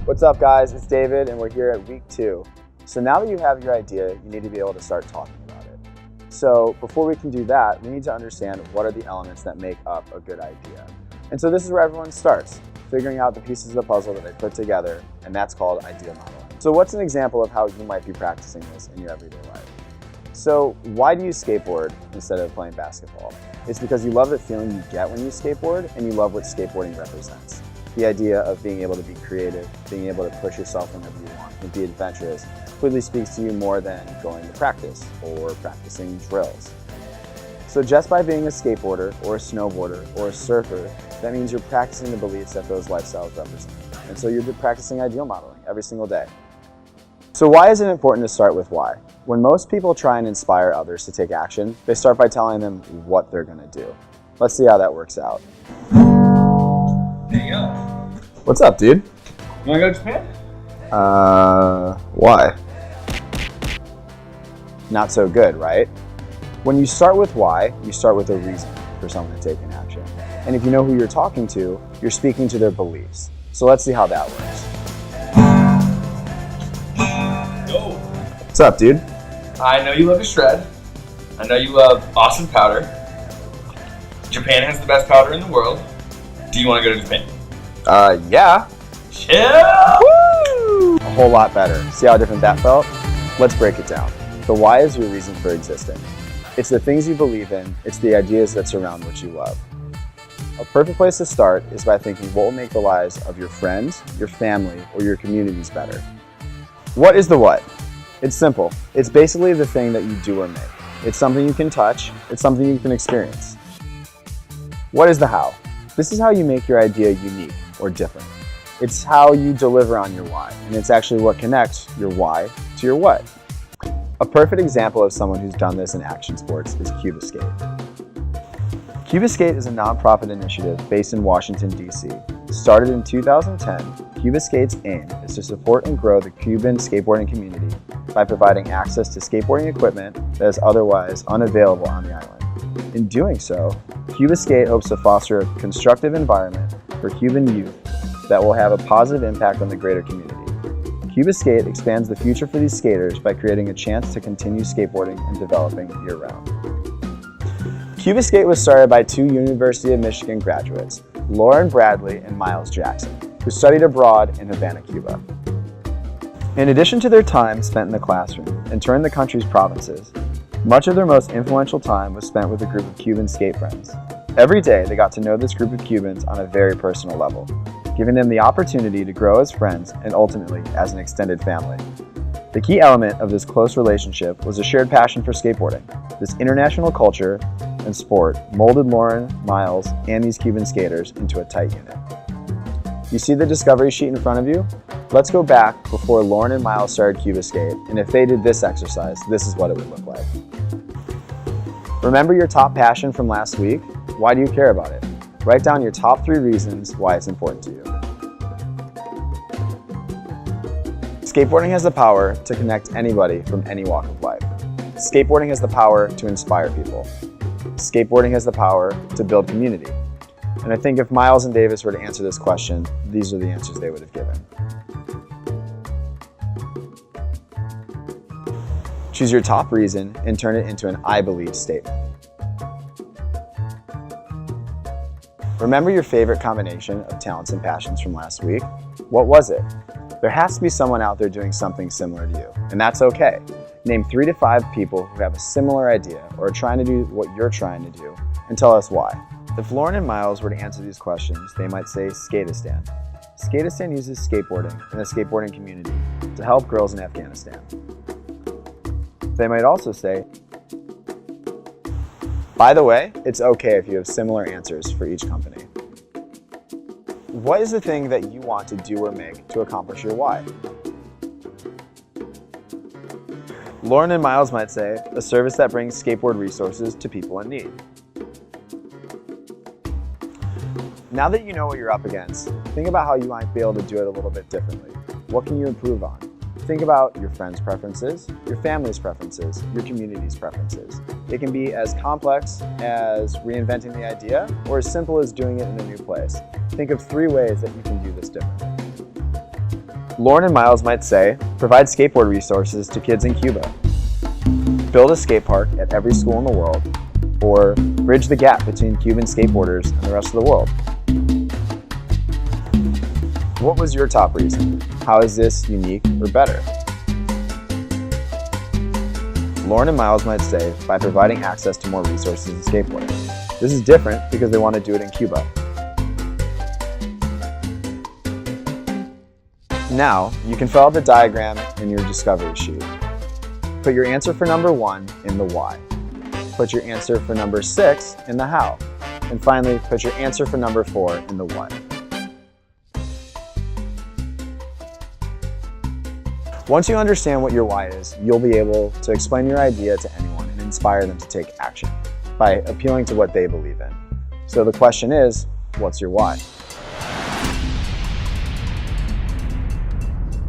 What's up guys, it's David and we're here at week 2. So now that you have your idea, you need to be able to start talking about it. So before we can do that, we need to understand what are the elements that make up a good idea. And so this is where everyone starts, figuring out the pieces of the puzzle that they put together, and that's called idea modeling. So what's an example of how you might be practicing this in your everyday life? So why do you skateboard instead of playing basketball? It's because you love the feeling you get when you skateboard and you love what skateboarding represents. The idea of being able to be creative, being able to push yourself whenever you want, and be adventurous clearly speaks to you more than going to practice or practicing drills. So just by being a skateboarder or a snowboarder or a surfer, that means you're practicing the beliefs that those lifestyles represent. And so you're practicing ideal modeling every single day. So why is it important to start with why? When most people try and inspire others to take action, they start by telling them what they're going to do. Let's see how that works out. There you go. What's up, dude? You wanna go to Japan? Why? Not so good, right? When you start with why, you start with a reason for someone to take an action. And if you know who you're talking to, you're speaking to their beliefs. So let's see how that works. Yo. What's up, dude? I know you love to shred. I know you love awesome powder. Japan has the best powder in the world. Do you want to go to Japan? Yeah. Yeah. Woo! A whole lot better. See how different that felt? Let's break it down. The why is your reason for existing. It's the things you believe in. It's the ideas that surround what you love. A perfect place to start is by thinking what will make the lives of your friends, your family, or your communities better. What is the what? It's simple. It's basically the thing that you do or make. It's something you can touch. It's something you can experience. What is the how? This is how you make your idea unique or different. It's how you deliver on your why, and it's actually what connects your why to your what. A perfect example of someone who's done this in action sports is Cuba Skate. Cuba Skate is a nonprofit initiative based in Washington, D.C. Started in 2010, Cuba Skate's aim is to support and grow the Cuban skateboarding community by providing access to skateboarding equipment that is otherwise unavailable on the island. In doing so, Cuba Skate hopes to foster a constructive environment for Cuban youth that will have a positive impact on the greater community. Cuba Skate expands the future for these skaters by creating a chance to continue skateboarding and developing year-round. Cuba Skate was started by 2 University of Michigan graduates, Lauren Bradley and Miles Jackson, who studied abroad in Havana, Cuba. In addition to their time spent in the classroom and touring the country's provinces, much of their most influential time was spent with a group of Cuban skate friends. Every day, they got to know this group of Cubans on a very personal level, giving them the opportunity to grow as friends and ultimately as an extended family. The key element of this close relationship was a shared passion for skateboarding. This international culture and sport molded Lauren, Miles, and these Cuban skaters into a tight unit. You see the discovery sheet in front of you? Let's go back before Lauren and Miles started Cuba Skate, and if they did this exercise, this is what it would look like. Remember your top passion from last week? Why do you care about it? Write down your top 3 reasons why it's important to you. Skateboarding has the power to connect anybody from any walk of life. Skateboarding has the power to inspire people. Skateboarding has the power to build community. And I think if Miles and Davis were to answer this question, these are the answers they would have given. Choose your top reason and turn it into an I believe statement. Remember your favorite combination of talents and passions from last week? What was it? There has to be someone out there doing something similar to you, and that's okay. Name 3 to 5 people who have a similar idea or are trying to do what you're trying to do, and tell us why. If Lauren and Miles were to answer these questions, they might say Skatistan. Skatistan uses skateboarding and the skateboarding community to help girls in Afghanistan. They might also say, by the way, it's okay if you have similar answers for each company. What is the thing that you want to do or make to accomplish your why? Lauren and Miles might say, a service that brings skateboard resources to people in need. Now that you know what you're up against, think about how you might be able to do it a little bit differently. What can you improve on? Think about your friends' preferences, your family's preferences, your community's preferences. It can be as complex as reinventing the idea or as simple as doing it in a new place. Think of 3 ways that you can do this differently. Lauren and Miles might say, provide skateboard resources to kids in Cuba. Build a skate park at every school in the world, or bridge the gap between Cuban skateboarders and the rest of the world. What was your top reason? How is this unique or better? Lauren and Miles might say, by providing access to more resources in skateboarding. This is different because they want to do it in Cuba. Now, you can fill out the diagram in your discovery sheet. Put your answer for number 1 in the why. Put your answer for number 6 in the how. And finally, put your answer for number 4 in the what. Once you understand what your why is, you'll be able to explain your idea to anyone and inspire them to take action by appealing to what they believe in. So the question is, what's your why?